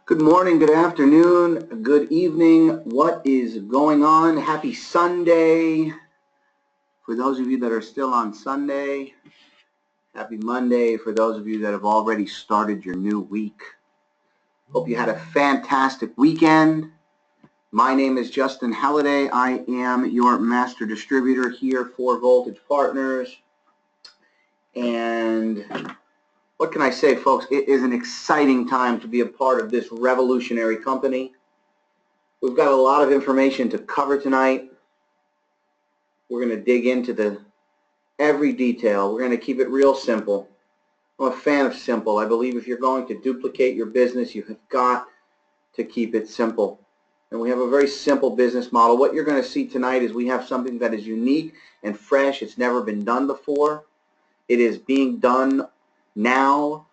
Good morning, good afternoon, good evening. What is going on? Happy Sunday. For those of you that are still on Sunday, happy Monday. For those of you that have already started your new week, hope you had a fantastic weekend. My name is Justin Halliday. I am your master distributor here for Voltage Partners. And what can I say, folks? It is an exciting time to be a part of this revolutionary company. We've got a lot of information to cover tonight. We're going to dig into every detail. We're going to keep it real simple. I'm a fan of simple. I believe if you're going to duplicate your business, you have got to keep it simple. And we have a very simple business model. What you're going to see tonight is we have something that is unique and fresh. It's never been done before. It is being done now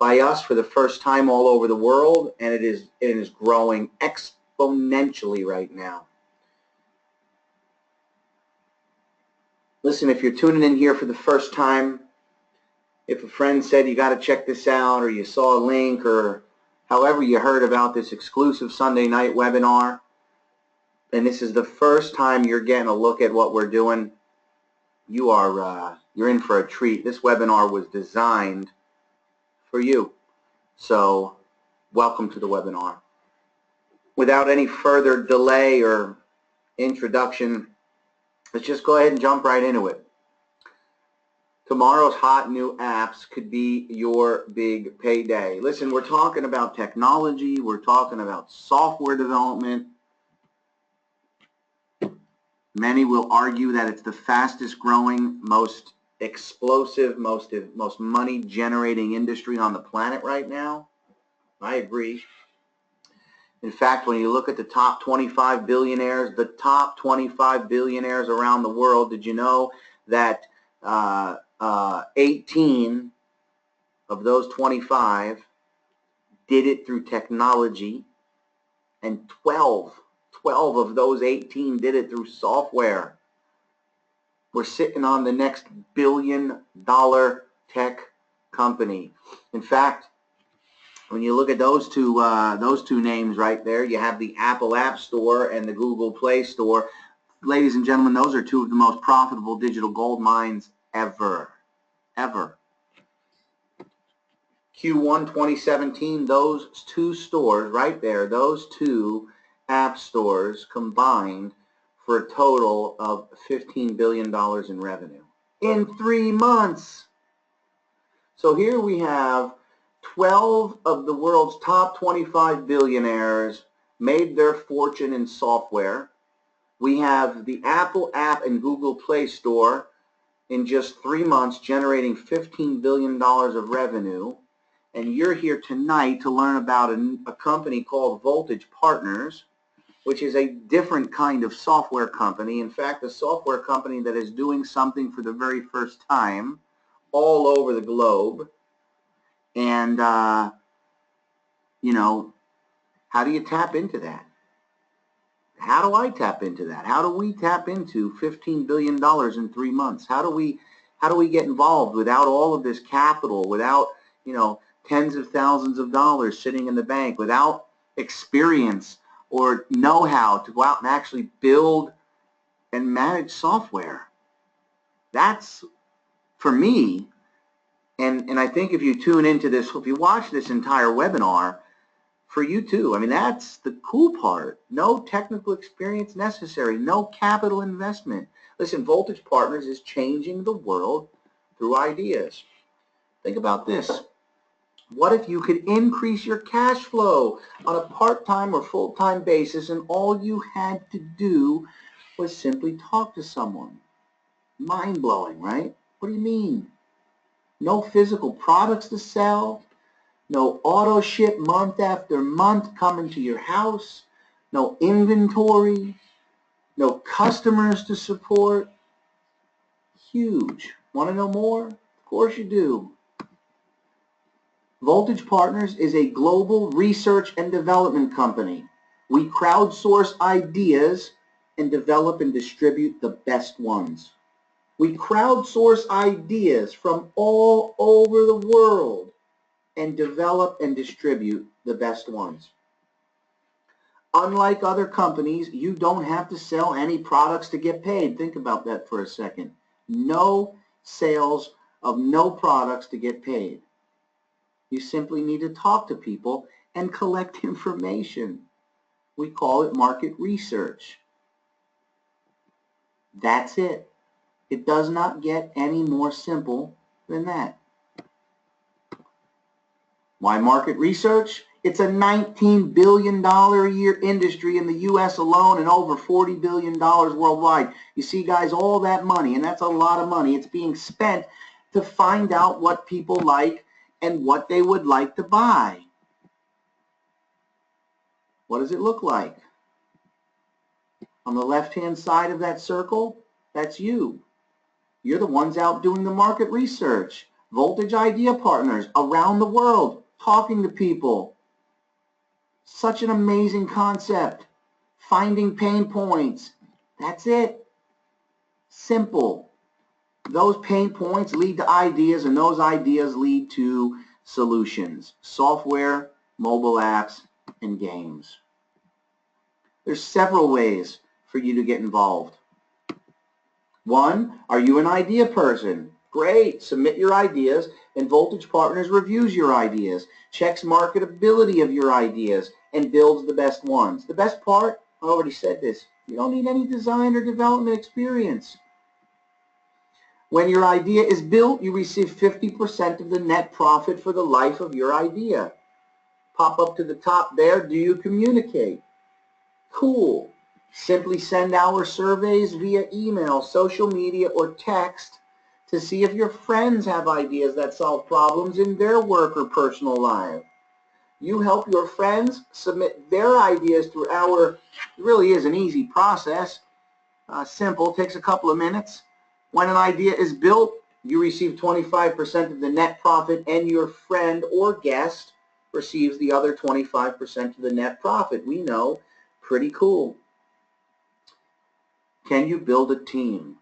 by us for the first time all over the world, and it is growing exponentially right now. Listen, if you're tuning in here for the first time, if a friend said you got to check this out, or you saw a link, or however you heard about this exclusive Sunday night webinar, and this is the first time you're getting a look at what we're doing, you're in for a treat. This webinar was designed for you. So welcome to the webinar. Without any further delay or introduction, let's just go ahead and jump right into it. Tomorrow's hot new apps could be your big payday. Listen, we're talking about technology. We're talking about software development. Many will argue that it's the fastest growing, most explosive, most money generating industry on the planet right now. I agree. In fact, when you look at the top 25 billionaires, around the world, did you know that 18 of those 25 did it through technology, and 12 of those 18 did it through software? We're sitting on the next billion-dollar tech company. In fact, when you look at those two names right there, you have the Apple App Store and the Google Play Store. Ladies and gentlemen, those are two of the most profitable digital gold mines ever. Q1 2017, those two stores right there, those two app stores combined for a total of $15 billion in revenue in 3 months. So here we have 12 of the world's top 25 billionaires made their fortune in software. We have the Apple app and Google Play Store in just 3 months generating $15 billion of revenue. And you're here tonight to learn about a company called Voltage Partners, which is a different kind of software company. In fact, a software company that is doing something for the very first time all over the globe. And, you know, how do you tap into that? How do I tap into that? How do we tap into $15 billion in 3 months? How do we get involved without all of this capital, without, tens of thousands of dollars sitting in the bank, without experience or know-how to go out and actually build and manage software? That's, for me, and I think if you tune into this, if you watch this entire webinar, for you too, I mean, that's the cool part. No technical experience necessary, no capital investment. Listen, Voltage Partners is changing the world through ideas. Think about this. What if you could increase your cash flow on a part-time or full-time basis, and all you had to do was simply talk to someone? Mind-blowing, right? What do you mean? No physical products to sell, no auto ship month after month coming to your house, no inventory, no customers to support. Huge. Want to know more? Of course you do. Voltage Partners is a global research and development company. We crowdsource ideas and develop and distribute the best ones. We crowdsource ideas from all over the world and develop and distribute the best ones. Unlike other companies, you don't have to sell any products to get paid. Think about that for a second. No sales of no products to get paid. You simply need to talk to people and collect information. We call it market research. That's it. It does not get any more simple than that. Why market research? It's a $19 billion a year industry in the U.S. alone and over $40 billion worldwide. You see, guys, all that money, and that's a lot of money, it's being spent to find out what people like and what they would like to buy. What does it look like? On the left-hand side of that circle, that's you. You're the ones out doing the market research. Voltage Idea Partners around the world, talking to people. Such an amazing concept. Finding pain points. That's it. Simple. Those pain points lead to ideas, and those ideas lead to solutions. Software, mobile apps, and games. There's several ways for you to get involved. One, are you an idea person? Great. Submit your ideas, and Voltage Partners reviews your ideas, checks marketability of your ideas, and builds the best ones. The best part, I already said this, you don't need any design or development experience. When your idea is built, you receive 50% of the net profit for the life of your idea. Pop up to the top there, do you communicate? Cool. Simply send our surveys via email, social media, or text to see if your friends have ideas that solve problems in their work or personal life. You help your friends submit their ideas through our, it really is an easy process, simple, takes a couple of minutes. When an idea is built, you receive 25% of the net profit, and your friend or guest receives the other 25% of the net profit. We know, pretty cool. Can you build a team?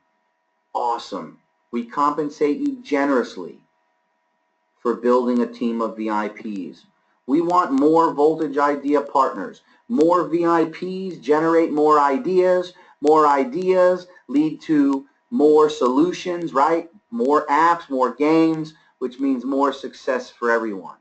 Awesome. We compensate you generously for building a team of VIPs. We want more Voltage Idea Partners. More VIPs generate more ideas. More ideas lead to more solutions, right? More apps, more games, which means more success for everyone.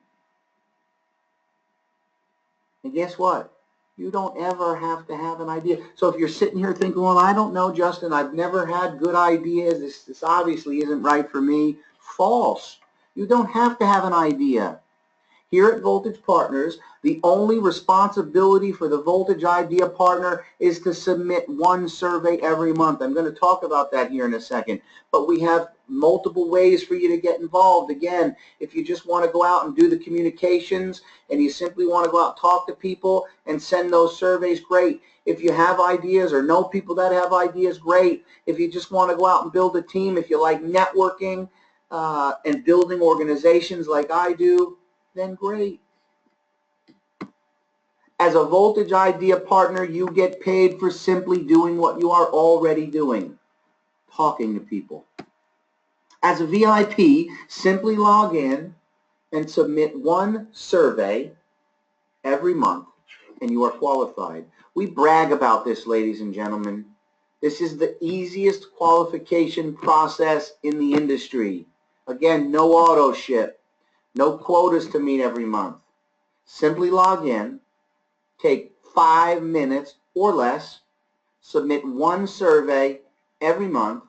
And guess what? You don't ever have to have an idea. So if you're sitting here thinking, well, I don't know, Justin, I've never had good ideas. This obviously isn't right for me. False. You don't have to have an idea. Here at Voltage Partners, the only responsibility for the Voltage Idea Partner is to submit one survey every month. I'm going to talk about that here in a second. But we have multiple ways for you to get involved. Again, if you just want to go out and do the communications and you simply want to go out and talk to people and send those surveys, great. If you have ideas or know people that have ideas, great. If you just want to go out and build a team, if you like networking and building organizations like I do, then great. As a Voltage Idea Partner, you get paid for simply doing what you are already doing, talking to people. As a VIP, simply log in and submit one survey every month, and you are qualified. We brag about this, ladies and gentlemen. This is the easiest qualification process in the industry. Again, no auto ship. No quotas to meet every month. Simply log in, take 5 minutes or less, submit one survey every month,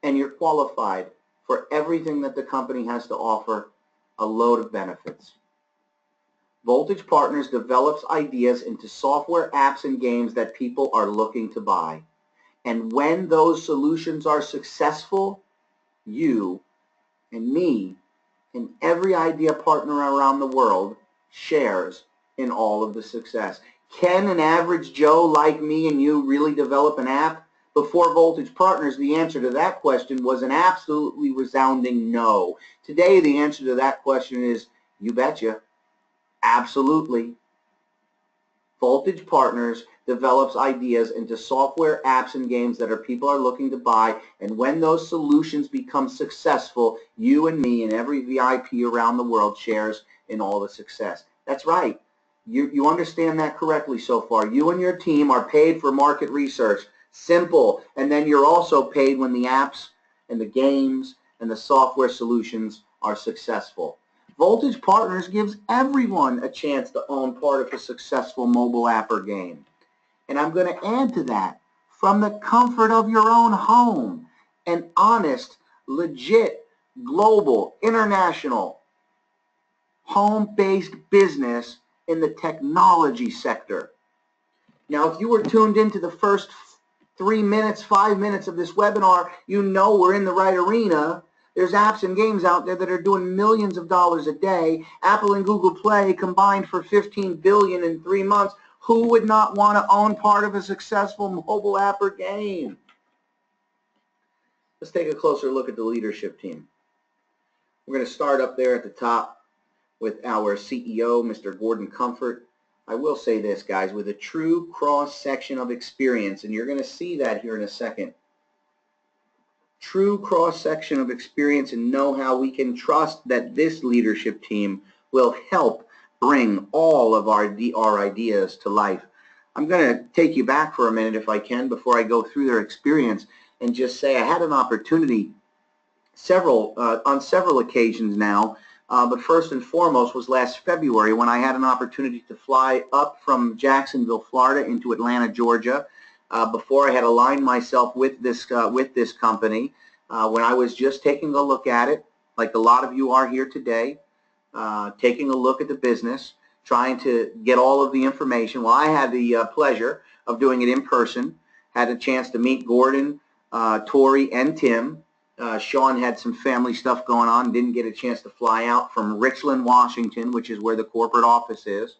and you're qualified for everything that the company has to offer, a load of benefits. Voltage Partners develops ideas into software, apps, and games that people are looking to buy. And when those solutions are successful, you and me and every idea partner around the world shares in all of the success. Can an average Joe like me and you really develop an app? Before Voltage Partners, the answer to that question was an absolutely resounding no. Today, the answer to that question is, you betcha. Absolutely. Voltage Partners develops ideas into software, apps, and games that people are looking to buy, and when those solutions become successful, you and me and every VIP around the world shares in all the success. That's right. You understand that correctly so far. You and your team are paid for market research. Simple. And then you're also paid when the apps and the games and the software solutions are successful. Voltage Partners gives everyone a chance to own part of a successful mobile app or game. And I'm going to add to that, from the comfort of your own home, an honest, legit, global, international, home-based business in the technology sector. Now, if you were tuned into the first 3 minutes, 5 minutes of this webinar, you know we're in the right arena. There's apps and games out there that are doing millions of dollars a day. Apple and Google Play combined for $15 billion in 3 months. Who would not want to own part of a successful mobile app or game? Let's take a closer look at the leadership team. We're going to start up there at the top with our CEO, Mr. Gordon Comfort. I will say this, guys, with a true cross-section of experience, and you're going to see that here in a second. True cross-section of experience and know-how, we can trust that this leadership team will help bring all of our ideas to life. I'm going to take you back for a minute, if I can, before I go through their experience, and just say I had an opportunity on several occasions now, but first and foremost was last February when I had an opportunity to fly up from Jacksonville, Florida into Atlanta, Georgia, before I had aligned myself with this company, when I was just taking a look at it, like a lot of you are here today, taking a look at the business, trying to get all of the information. Well, I had the pleasure of doing it in person, had a chance to meet Gordon, Tori, and Tim. Sean had some family stuff going on, didn't get a chance to fly out from Richland, Washington, which is where the corporate office is.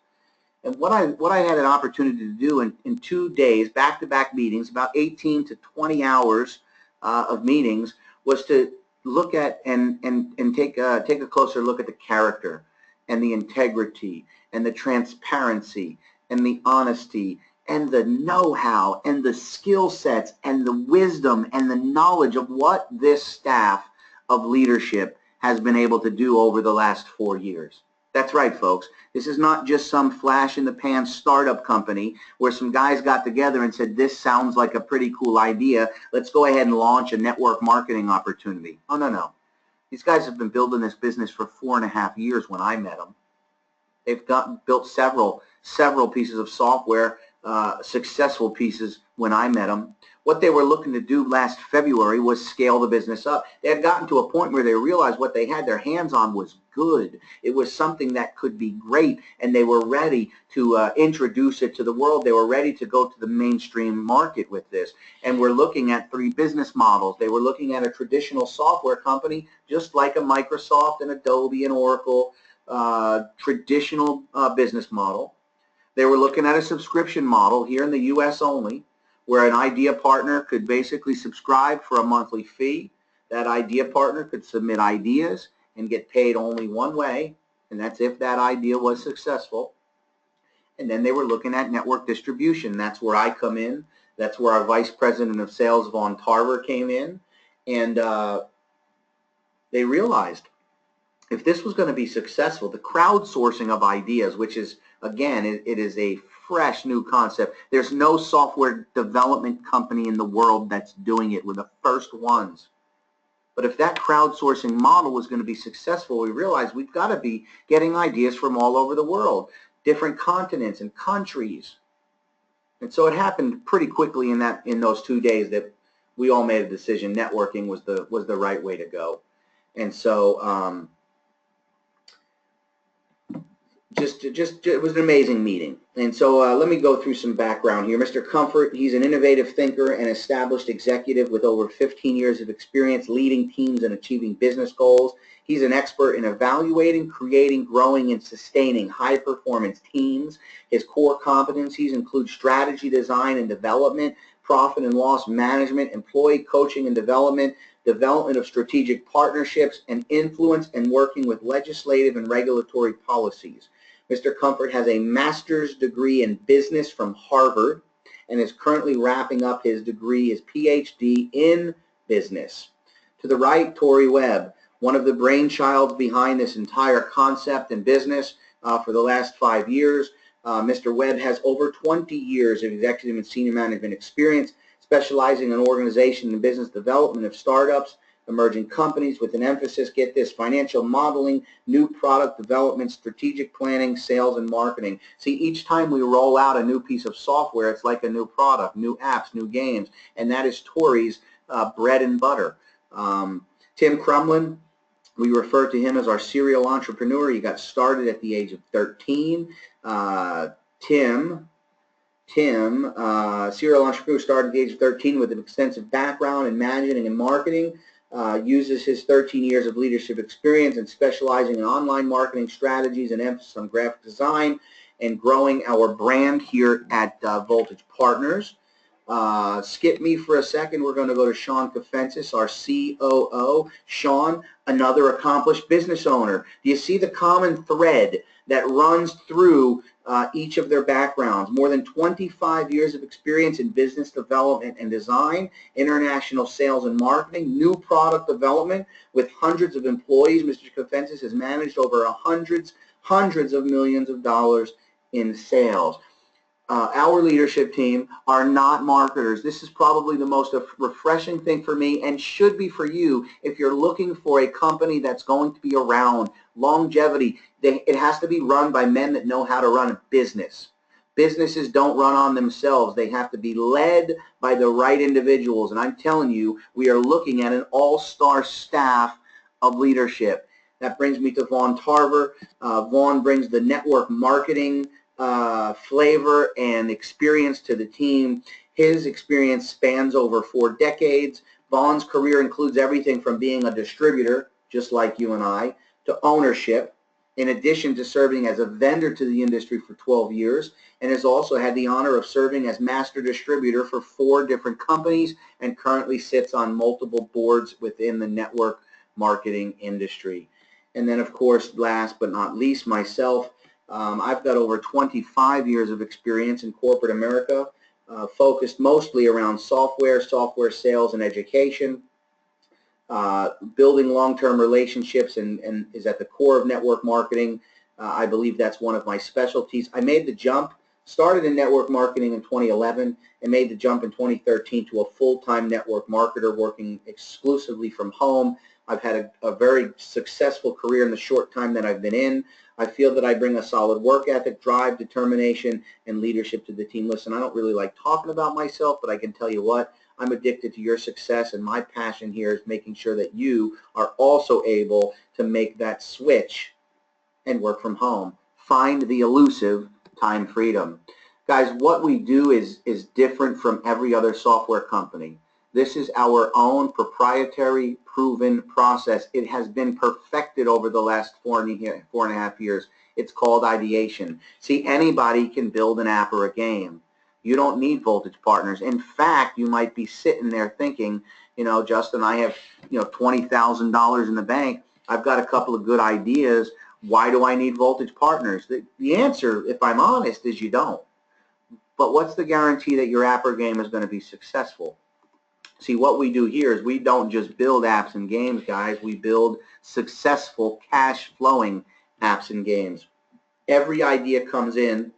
And what I had an opportunity to do in 2 days, back-to-back meetings, about 18 to 20 hours of meetings, was to look at and take a closer look at the character and the integrity and the transparency and the honesty and the know-how and the skill sets and the wisdom and the knowledge of what this staff of leadership has been able to do over the last 4 years. That's right, folks. This is not just some flash-in-the-pan startup company where some guys got together and said, this sounds like a pretty cool idea. Let's go ahead and launch a network marketing opportunity. Oh, no. These guys have been building this business for 4.5 years when I met them. They've built several pieces of software, successful pieces when I met them. What they were looking to do last February was scale the business up. They had gotten to a point where they realized what they had their hands on was good. It was something that could be great, and they were ready to introduce it to the world. They were ready to go to the mainstream market with this. And we're looking at 3 business models. They were looking at a traditional software company, just like a Microsoft and Adobe and Oracle, traditional business model. They were looking at a subscription model here in the U.S. only, where an idea partner could basically subscribe for a monthly fee. That idea partner could submit ideas and get paid only one way, and that's if that idea was successful. And then they were looking at network distribution. That's where I come in. That's where our Vice President of Sales, Vaughn Tarver, came in. And they realized if this was going to be successful, the crowdsourcing of ideas, which is, again, it is a fresh new concept. There's no software development company in the world that's doing it. We're the first ones. But if that crowdsourcing model was going to be successful, we realized we've got to be getting ideas from all over the world, different continents and countries. And so it happened pretty quickly in those 2 days that we all made a decision. Networking was the right way to go. And so it was an amazing meeting. And so let me go through some background here. Mr. Comfort, he's an innovative thinker and established executive with over 15 years of experience leading teams and achieving business goals. He's an expert in evaluating, creating, growing, and sustaining high-performance teams. His core competencies include strategy design and development, profit and loss management, employee coaching and development of strategic partnerships, and influence and working with legislative and regulatory policies. Mr. Comfort has a master's degree in business from Harvard and is currently wrapping up his PhD in business. To the right, Tori Webb. one of the brainchilds behind this entire concept and business for the last 5 years. Mr. Webb has over 20 years of executive and senior management experience, specializing in organization and business development of startups, emerging companies with an emphasis, get this, financial modeling, new product development, strategic planning, sales, and marketing. See, each time we roll out a new piece of software, it's like a new product, new apps, new games, and that is Tori's bread and butter. Tim Crumlin, we refer to him as our serial entrepreneur. He got started at the age of 13. Serial entrepreneur, started at the age of 13 with an extensive background in managing and marketing. Uses his 13 years of leadership experience and specializing in online marketing strategies and emphasis on graphic design and growing our brand here at Voltage Partners. Skip me for a second. We're going to go to Sean Kafentzis, our COO. Sean, another accomplished business owner. Do you see the common thread that runs through each of their backgrounds? More than 25 years of experience in business development and design, international sales and marketing, new product development with hundreds of employees. Mr. Kafentzis has managed over hundreds of millions of dollars in sales. Our leadership team are not marketers. This is probably the most refreshing thing for me and should be for you if you're looking for a company that's going to be around, longevity. It has to be run by men that know how to run a business. Businesses don't run on themselves. They have to be led by the right individuals. And I'm telling you, we are looking at an all-star staff of leadership. That brings me to Vaughn Tarver. Vaughn brings the network marketing flavor and experience to the team. His experience spans over 4 decades. Vaughn's career includes everything from being a distributor, just like you and I, to ownership, in addition to serving as a vendor to the industry for 12 years, and has also had the honor of serving as master distributor for 4 different companies and currently sits on multiple boards within the network marketing industry. And then, of course, last but not least, myself. I've got over 25 years of experience in corporate America, focused mostly around software sales, and education. Building long-term relationships and is at the core of network marketing. I believe that's one of my specialties. I made the jump, started in network marketing in 2011, and made the jump in 2013 to a full-time network marketer working exclusively from home. I've had a very successful career in the short time that I've been in. I feel that I bring a solid work ethic, drive, determination, and leadership to the team. Listen, I don't really like talking about myself, but I can tell you what, I'm addicted to your success, and my passion here is making sure that you are also able to make that switch and work from home. Find the elusive time freedom. Guys, what we do is different from every other software company. This is our own proprietary, proven process. It has been perfected over the last 4.5 years. It's called ideation. See, anybody can build an app or a game. You don't need Voltage Partners. In fact, you might be sitting there thinking, you know, Justin, I have, $20,000 in the bank. I've got a couple of good ideas. Why do I need Voltage Partners? The answer, if I'm honest, is you don't. But what's the guarantee that your app or game is going to be successful? See, what we do here is we don't just build apps and games, guys. We build successful, cash-flowing apps and games. Every idea comes in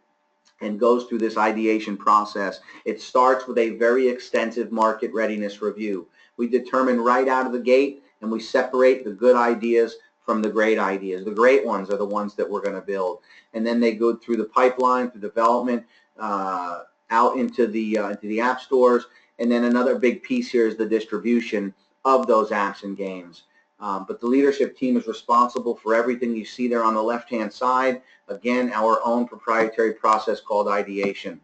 and goes through this ideation process. It starts with a very extensive market readiness review. We determine right out of the gate, and we separate the good ideas from the great ideas. The great ones are the ones that we're going to build. And then they go through the pipeline, through development, out into the app stores. And then another big piece here is the distribution of those apps and games. But the leadership team is responsible for everything you see there on the left-hand side. Again, our own proprietary process called ideation.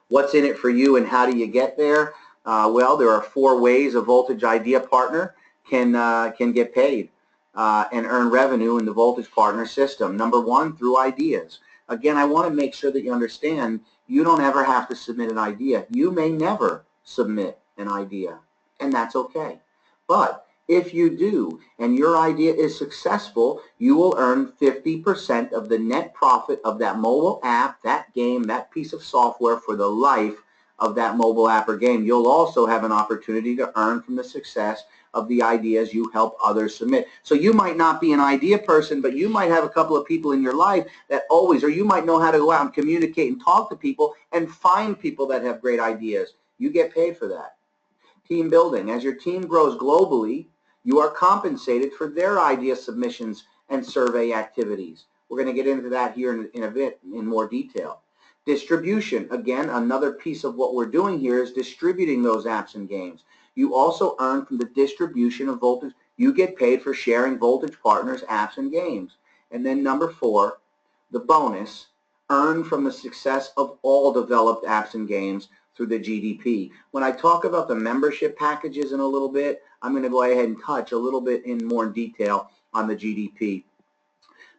What's in it for you and how do you get there? Well, there are 4 ways a Voltage Idea Partner can get paid and earn revenue in the Voltage Partner system. Number 1, through ideas. Again, I want to make sure that you understand you don't ever have to submit an idea. You may never submit an idea, and that's okay. But if you do and your idea is successful, you will earn 50% of the net profit of that mobile app, that game, that piece of software for the life of that mobile app or game, you'll also have an opportunity to earn from the success of the ideas you help others submit. So you might not be an idea person, but you might have a couple of people in your life that always, or you might know how to go out and communicate and talk to people and find people that have great ideas. You get paid for that. Team building. As your team grows globally, you are compensated for their idea submissions and survey activities. We're going to get into that here in a bit in more detail. Distribution. Again, another piece of what we're doing here is distributing those apps and games. You also earn from the distribution of Voltage. You get paid for sharing Voltage Partners apps and games. And then number 4, the bonus, earn from the success of all developed apps and games through the GDP. When I talk about the membership packages in a little bit, I'm going to go ahead and touch a little bit in more detail on the GDP.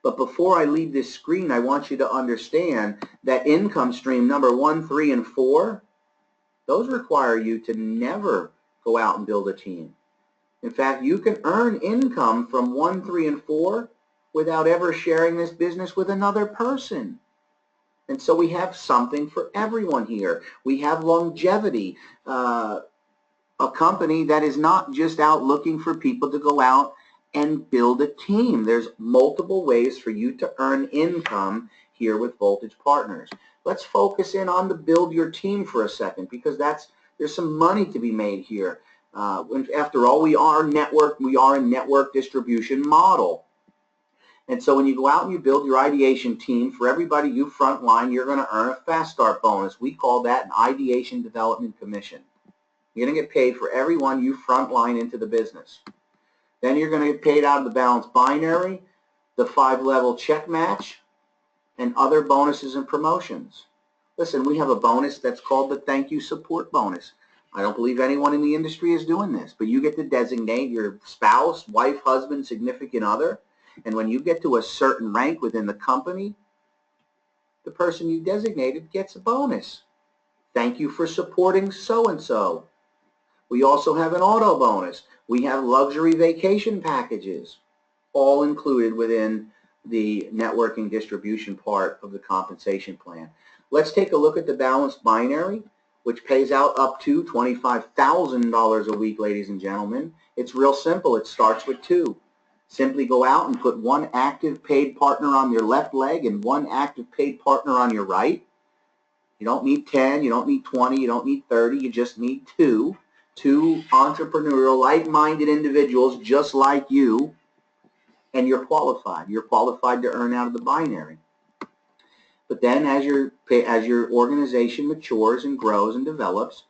But before I leave this screen, I want you to understand that income stream number 1, 3, and 4, those require you to never go out and build a team. In fact, you can earn income from 1, 3, and 4 without ever sharing this business with another person. And so we have something for everyone here. We have longevity, a company that is not just out looking for people to go out and build a team. There's multiple ways for you to earn income here with Voltage Partners. Let's focus in on the build your team for a second, because there's some money to be made here. After all, we are a network distribution model. And so when you go out and you build your ideation team, for everybody you frontline, you're going to earn a fast start bonus. We call that an ideation development commission. You're going to get paid for everyone you frontline into the business. Then you're going to get paid out of the balanced binary, the 5-level check match, and other bonuses and promotions. Listen, we have a bonus that's called the thank you support bonus. I don't believe anyone in the industry is doing this, but you get to designate your spouse, wife, husband, significant other, and when you get to a certain rank within the company, the person you designated gets a bonus. Thank you for supporting so-and-so. We also have an auto bonus. We have luxury vacation packages, all included within the networking distribution part of the compensation plan. Let's take a look at the balanced binary, which pays out up to $25,000 a week, ladies and gentlemen. It's real simple. It starts with 2. Simply go out and put 1 active paid partner on your left leg and 1 active paid partner on your right. You don't need 10, you don't need 20, you don't need 30, you just need 2. 2 entrepreneurial, like-minded individuals just like you, and you're qualified. You're qualified to earn out of the binary. But then as your organization matures and grows and develops,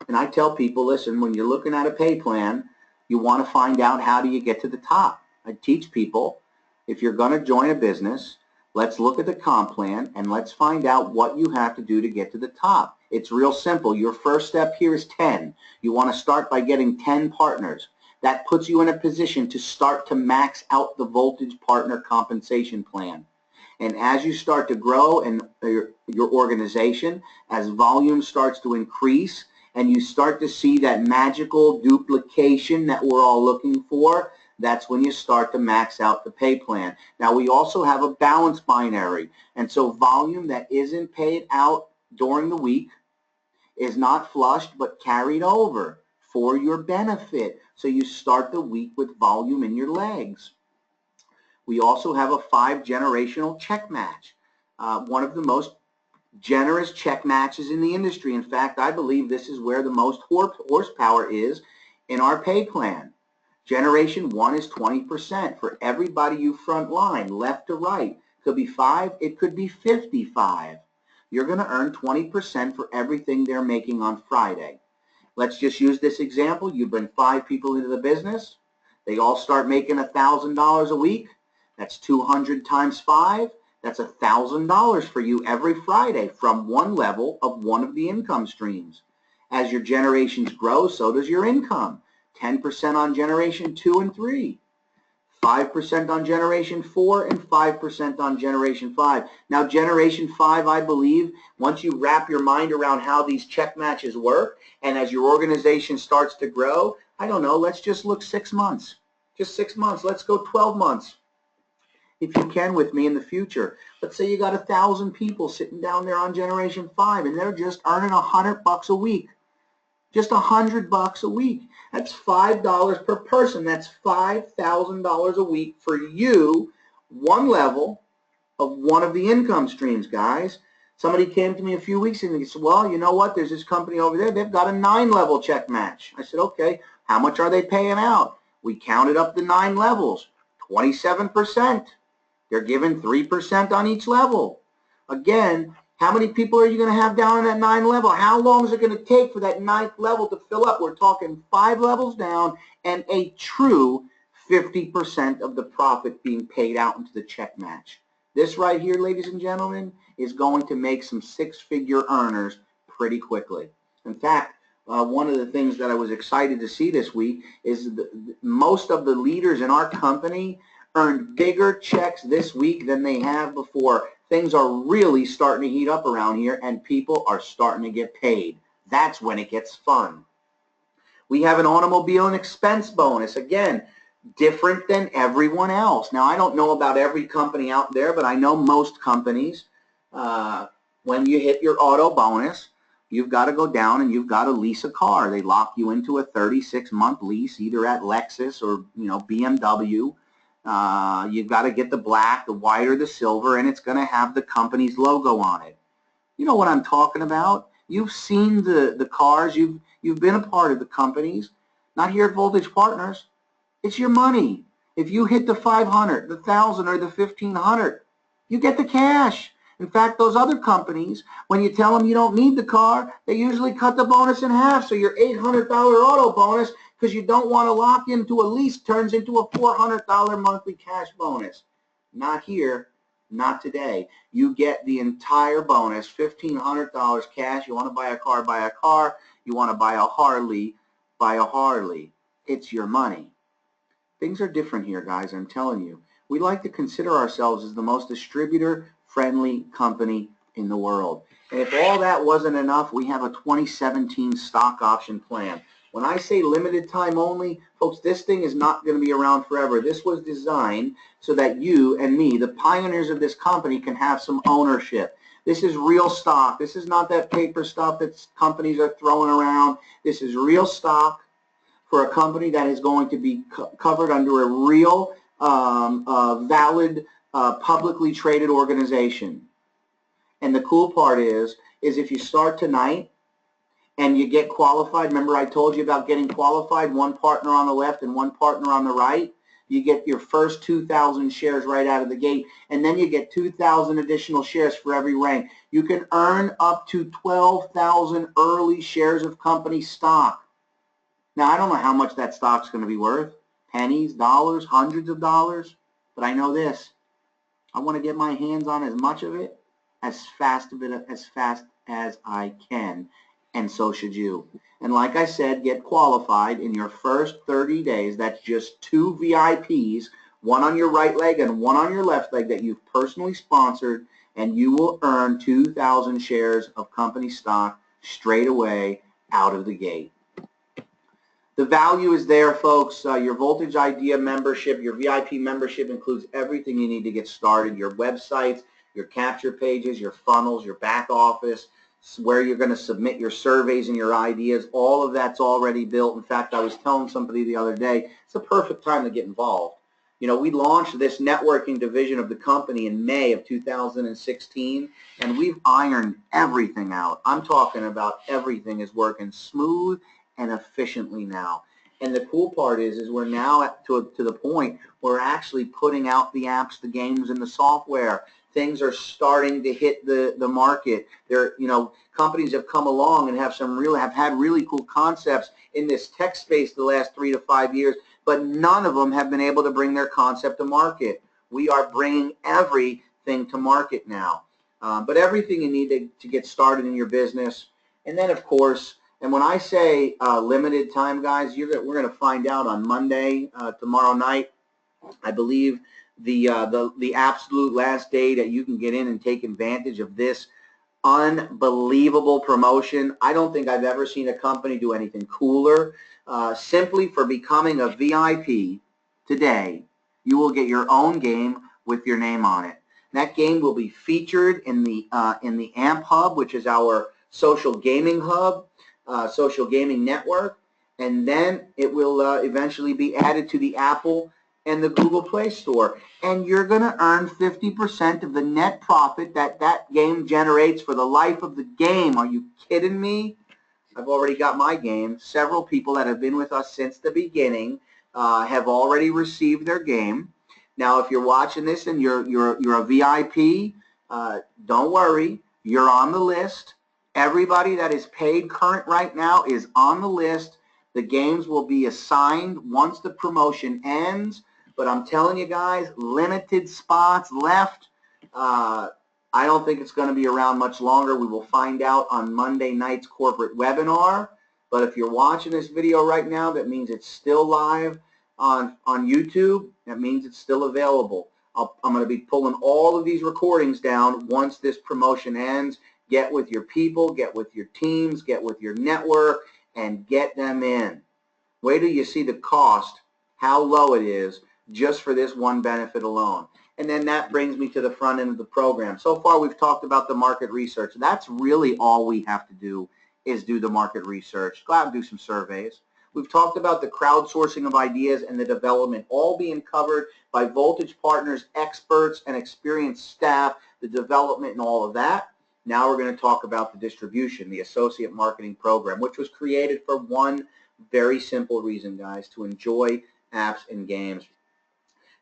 and I tell people, listen, when you're looking at a pay plan, you want to find out how do you get to the top. I teach people, if you're going to join a business, let's look at the comp plan and let's find out what you have to do to get to the top. It's real simple. Your first step here is 10. You want to start by getting 10 partners. That puts you in a position to start to max out the Voltage Partner compensation plan. And as you start to grow in your organization, as volume starts to increase and you start to see that magical duplication that we're all looking for, that's when you start to max out the pay plan. Now, we also have a balanced binary, and so volume that isn't paid out during the week is not flushed but carried over for your benefit. So you start the week with volume in your legs. We also have a 5 generational check match, one of the most generous check matches in the industry. In fact, I believe this is where the most horsepower is in our pay plan. Generation 1 is 20% for everybody you front line, left to right. It could be 5, it could be 55. You're going to earn 20% for everything they're making on Friday. Let's just use this example. You bring 5 people into the business. They all start making $1,000 a week. That's 200 times 5. That's $1,000 for you every Friday from one level of one of the income streams. As your generations grow, so does your income. 10% on generation 2 and 3, 5% on generation 4, and 5% on generation 5. Now, generation 5, I believe, once you wrap your mind around how these check matches work, and as your organization starts to grow, I don't know, let's just look 6 months. Just 6 months. Let's go 12 months. if you can, with me in the future. Let's say you got 1,000 people sitting down there on Generation 5 and they're just earning $100 a week. Just $100 a week. That's $5 per person. That's $5,000 a week for you, one level of one of the income streams, guys. Somebody came to me a few weeks ago and said, well, you know what? There's this company over there. They've got a 9-level check match. I said, okay, how much are they paying out? We counted up the 9 levels, 27%. They're giving 3% on each level. Again, how many people are you going to have down in that 9 level? How long is it going to take for that 9th level to fill up? We're talking 5 levels down and a true 50% of the profit being paid out into the check match. This right here, ladies and gentlemen, is going to make some 6-figure earners pretty quickly. In fact, one of the things that I was excited to see this week is most of the leaders in our company earned bigger checks this week than they have before. Things are really starting to heat up around here and people are starting to get paid. That's when it gets fun. We have an automobile and expense bonus. Again, different than everyone else. Now, I don't know about every company out there, but I know most companies, when you hit your auto bonus, you've got to go down and you've got to lease a car. They lock you into a 36-month lease, either at Lexus or BMW. You've got to get the black, the white, or the silver, and it's going to have the company's logo on it. You know what I'm talking about. You've seen the cars. You've been a part of the companies. Not here at Voltage Partners. It's your money. If you hit the 500, the 1,000, or the 1,500, you get the cash. In fact, those other companies, when you tell them you don't need the car, they usually cut the bonus in half. So your $800 auto bonus, because you don't want to lock into a lease, turns into a $400 monthly cash bonus. Not here. Not today. You get the entire bonus, $1,500 cash. You want to buy a car, buy a car. You want to buy a Harley, buy a Harley. It's your money. Things are different here, guys, I'm telling you. We like to consider ourselves as the most distributor-friendly company in the world. And if all that wasn't enough, we have a 2017 stock option plan. When I say limited time only, folks, this thing is not going to be around forever. This was designed so that you and me, the pioneers of this company, can have some ownership. This is real stock. This is not that paper stuff that companies are throwing around. This is real stock for a company that is going to be covered under a real, valid, publicly traded organization. And the cool part is if you start tonight and you get qualified, remember I told you about getting qualified, one partner on the left and one partner on the right, you get your first 2,000 shares right out of the gate, and then you get 2,000 additional shares for every rank. You can earn up to 12,000 early shares of company stock. Now, I don't know how much that stock's going to be worth, pennies, dollars, hundreds of dollars, but I know this. I want to get my hands on as much of it as fast as I can, and so should you. And like I said, get qualified in your first 30 days. That's just 2 VIPs, one on your right leg and one on your left leg that you've personally sponsored, and you will earn 2,000 shares of company stock straight away out of the gate. The value is there, folks. Your Voltage Idea membership, your VIP membership includes everything you need to get started, your websites, your capture pages, your funnels, your back office, where you're going to submit your surveys and your ideas. All of that's already built. In fact, I was telling somebody the other day, it's the perfect time to get involved. You know, we launched this networking division of the company in May of 2016, and we've ironed everything out. I'm talking about everything is working smooth and efficiently now. And the cool part is we're now to the point where we're actually putting out the apps, the games, and the software. Things are starting to hit the market. There, companies have come along and have had really cool concepts in this tech space the last 3 to 5 years, but none of them have been able to bring their concept to market. We are bringing everything to market now. But everything you need to get started in your business. And then, of course, and when I say limited time, guys, we're going to find out on Monday, tomorrow night. I believe the absolute last day that you can get in and take advantage of this unbelievable promotion. I don't think I've ever seen a company do anything cooler. Simply for becoming a VIP today, you will get your own game with your name on it. That game will be featured in the AMP Hub, which is our social gaming hub, social gaming network, and then it will eventually be added to the Apple and the Google Play Store. And you're going to earn 50% of the net profit that that game generates for the life of the game. Are you kidding me? I've already got my game. Several people that have been with us since the beginning have already received their game. Now, if you're watching this and you're a VIP, don't worry. You're on the list. Everybody that is paid current right now is on the list. The games will be assigned once the promotion ends. But I'm telling you guys, limited spots left. I don't think it's going to be around much longer. We will find out on Monday night's corporate webinar. But if you're watching this video right now, that means it's still live on YouTube. That means it's still available. I'm going to be pulling all of these recordings down once this promotion ends. Get with your people, get with your teams, get with your network, and get them in. Wait till you see the cost, how low it is, just for this one benefit alone. And then that brings me to the front end of the program. So far we've talked about the market research. That's really all we have to do is do the market research. Go out and do some surveys. We've talked about the crowdsourcing of ideas and the development, all being covered by Voltage Partners experts and experienced staff, the development and all of that. Now we're going to talk about the distribution, the associate marketing program, which was created for one very simple reason, guys, to enjoy apps and games.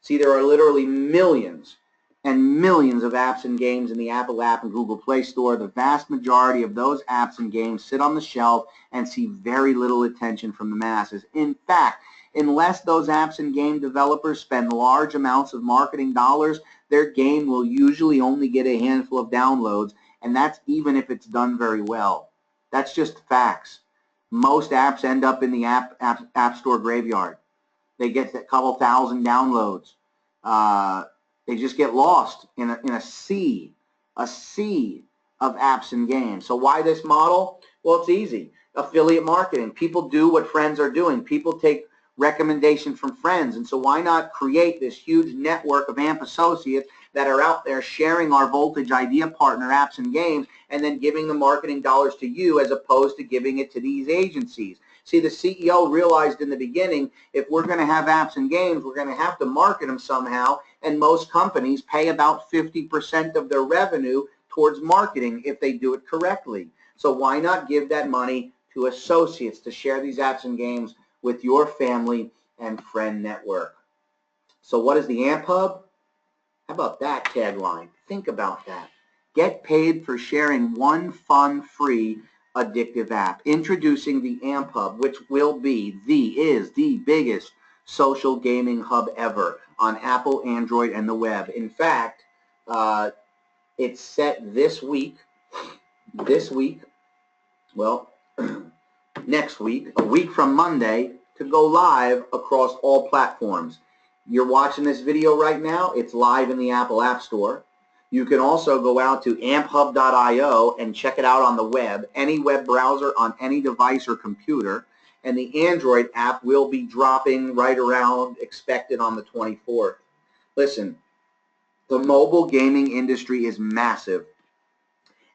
See, there are literally millions and millions of apps and games in the Apple App and Google Play Store. The vast majority of those apps and games sit on the shelf and see very little attention from the masses. In fact, unless those apps and game developers spend large amounts of marketing dollars, their game will usually only get a handful of downloads, and that's even if it's done very well. That's just facts. Most apps end up in the App Store graveyard. They get a couple thousand downloads. They just get lost in a sea of apps and games. So why this model? Well, it's easy. Affiliate marketing. People do what friends are doing. People take recommendations from friends. And so why not create this huge network of AMP associates that are out there sharing our Voltage Idea Partner apps and games and then giving the marketing dollars to you as opposed to giving it to these agencies. See, the CEO realized in the beginning, if we're going to have apps and games, we're going to have to market them somehow, and most companies pay about 50% of their revenue towards marketing if they do it correctly. So why not give that money to associates to share these apps and games with your family and friend network? So what is the AMP Hub? How about that tagline? Think about that. Get paid for sharing one fun, free, addictive app. Introducing the AMP Hub, which will be the biggest social gaming hub ever on Apple, Android, and the web. In fact, it's set this week, well, next week, a week from Monday, to go live across all platforms. You're watching this video right now. It's live in the Apple App Store. You can also go out to amphub.io and check it out on the web, any web browser on any device or computer. And the Android app will be dropping right around, expected on the 24th. Listen, the mobile gaming industry is massive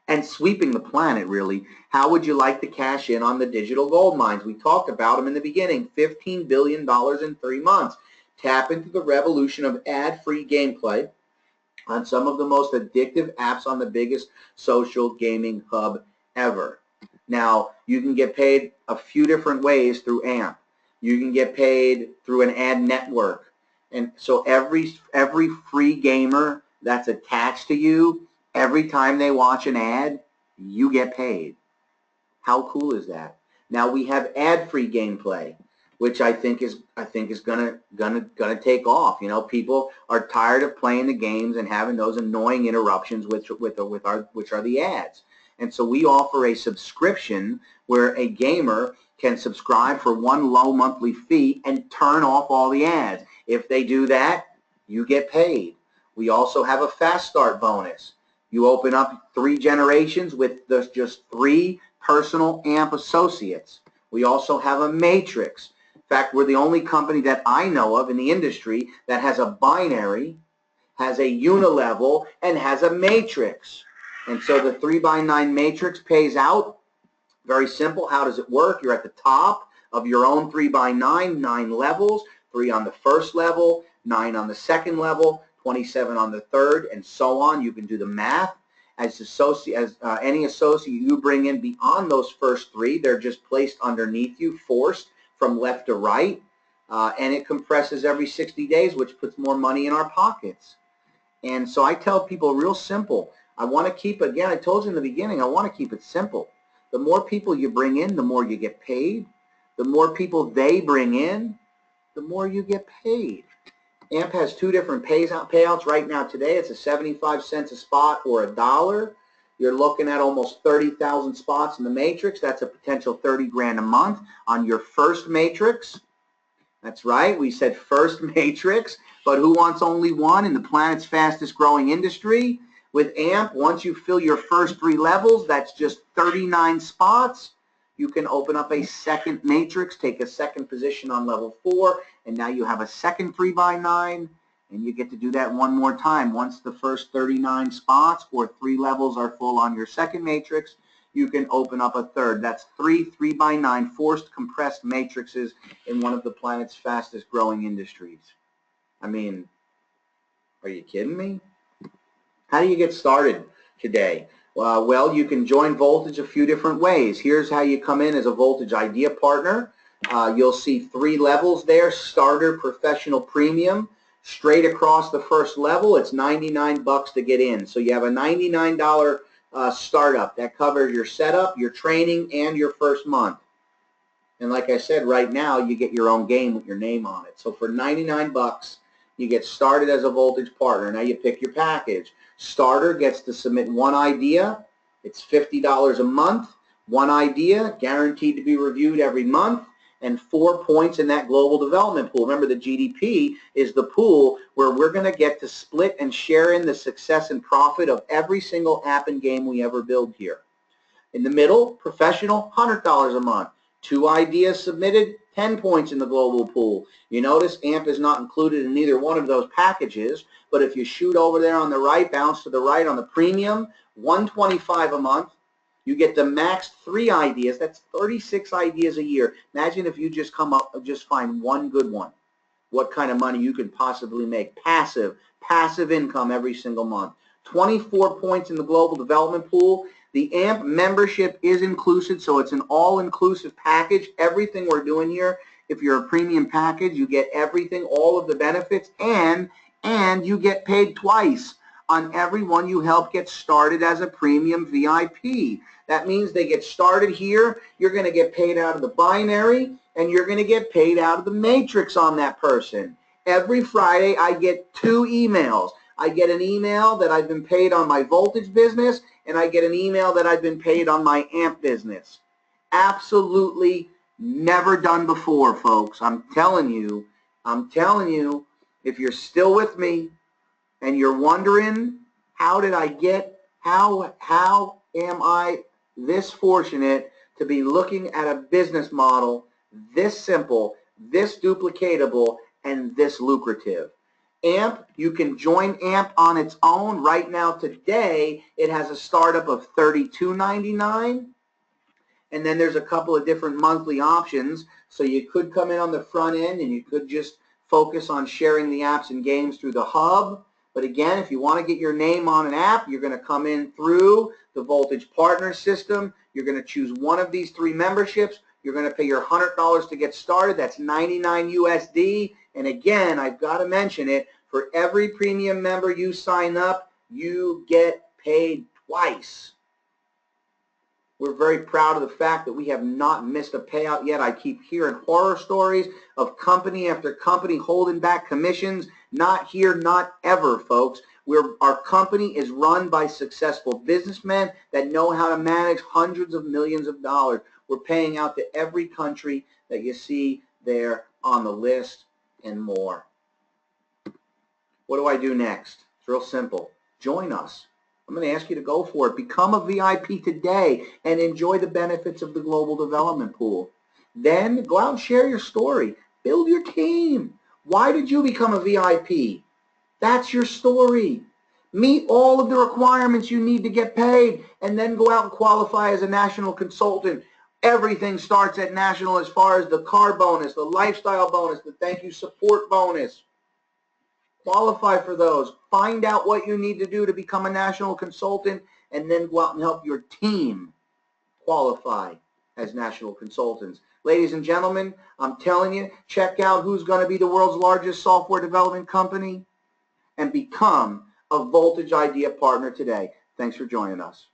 and sweeping the planet, really. How would you like to cash in on the digital gold mines? We talked about them in the beginning, $15 billion in 3 months. Tap into the revolution of ad-free gameplay on some of the most addictive apps on the biggest social gaming hub ever. Now, you can get paid a few different ways through AMP. You can get paid through an ad network. And so every free gamer that's attached to you, every time they watch an ad, you get paid. How cool is that? Now we have ad-free gameplay, which I think is gonna take off. You know, people are tired of playing the games and having those annoying interruptions which are the ads. And so we offer a subscription where a gamer can subscribe for one low monthly fee and turn off all the ads. If they do that, you get paid. We also have a fast start bonus. You open up 3 generations with just 3 personal AMP associates. We also have a matrix. In fact, we're the only company that I know of in the industry that has a binary has a unilevel, and has a matrix. And so the 3x9 matrix pays out. Very simple. How does it work? You're at the top of your own 3x9, 9 levels, 3 on the first level, 9 on the second level, 27 on the third, and so on. You can do the math. As any associate you bring in beyond those first 3, they're just placed underneath you, forced from left to right, and it compresses every 60 days, which puts more money in our pockets. And so I tell people real simple. I want to keep, again, I told you in the beginning, I want to keep it simple. The more people you bring in, the more you get paid. The more people they bring in, the more you get paid. AMP has 2 different payouts right now today. It's a 75 cents a spot or $1. You're looking at almost 30,000 spots in the matrix. That's a potential 30 grand a month on your first matrix. That's right, we said first matrix, but who wants only one in the planet's fastest growing industry? With AMP, once you fill your first 3 levels, that's just 39 spots. You can open up a second matrix, take a second position on level 4, and now you have a second 3x9, and you get to do that one more time. Once the first 39 spots or 3 levels are full on your second matrix, you can open up a third. That's 3 3x9 forced compressed matrices in one of the planet's fastest growing industries. I mean, are you kidding me? How do you get started today? Well, you can join Voltage a few different ways. Here's how you come in as a Voltage Idea Partner. You'll see 3 levels there: Starter, Professional, Premium. Straight across the first level, it's $99 to get in. So you have a $99 startup that covers your setup, your training, and your first month. And like I said, right now you get your own game with your name on it. So for $99, you get started as a Voltage partner. Now you pick your package. Starter gets to submit 1 idea. It's $50 a month. 1 idea, guaranteed to be reviewed every month, and 4 points in that global development pool. Remember, the GDP is the pool where we're going to get to split and share in the success and profit of every single app and game we ever build here. In the middle, Professional, $100 a month. 2 ideas submitted, 10 points in the global pool. You notice AMP is not included in either one of those packages, but if you shoot over there on the right, bounce to the right on the Premium, $125 a month. You get the max 3 ideas. That's 36 ideas a year. Imagine if you just find one good one. What kind of money you could possibly make. Passive income every single month. 24 points in the global development pool. The AMP membership is inclusive, so it's an all-inclusive package. Everything we're doing here, if you're a premium package, you get everything, all of the benefits, and you get paid twice on everyone you help get started as a premium VIP. That means they get started here, you're going to get paid out of the binary, and you're going to get paid out of the matrix on that person. Every Friday I get 2 emails. I get an email that I've been paid on my Voltage business, and I get an email that I've been paid on my AMP business. Absolutely never done before, folks. I'm telling you, if you're still with me and you're wondering, how am I this fortunate to be looking at a business model this simple, this duplicatable, and this lucrative? AMP, you can join AMP on its own. Right now, today, it has a startup of $32.99. And then there's a couple of different monthly options. So you could come in on the front end and you could just focus on sharing the apps and games through the hub. But again, if you want to get your name on an app, you're going to come in through the Voltage Partner System. You're going to choose one of these 3 memberships. You're going to pay your $100 to get started. That's $99 USD. And again, I've got to mention it, for every premium member you sign up, you get paid twice. We're very proud of the fact that we have not missed a payout yet. I keep hearing horror stories of company after company holding back commissions. Not here, not ever, folks. Our company is run by successful businessmen that know how to manage hundreds of millions of dollars. We're paying out to every country that you see there on the list and more. What do I do next? It's real simple. Join us. I'm going to ask you to go for it. Become a VIP today and enjoy the benefits of the global development pool. Then go out and share your story. Build your team. Why did you become a VIP? That's your story. Meet all of the requirements you need to get paid, and then go out and qualify as a national consultant. Everything starts at national as far as the car bonus, the lifestyle bonus, the thank you support bonus. Qualify for those. Find out what you need to do to become a national consultant, and then go out and help your team qualify as national consultants. Ladies and gentlemen, I'm telling you, check out who's going to be the world's largest software development company and become a Voltage Idea partner today. Thanks for joining us.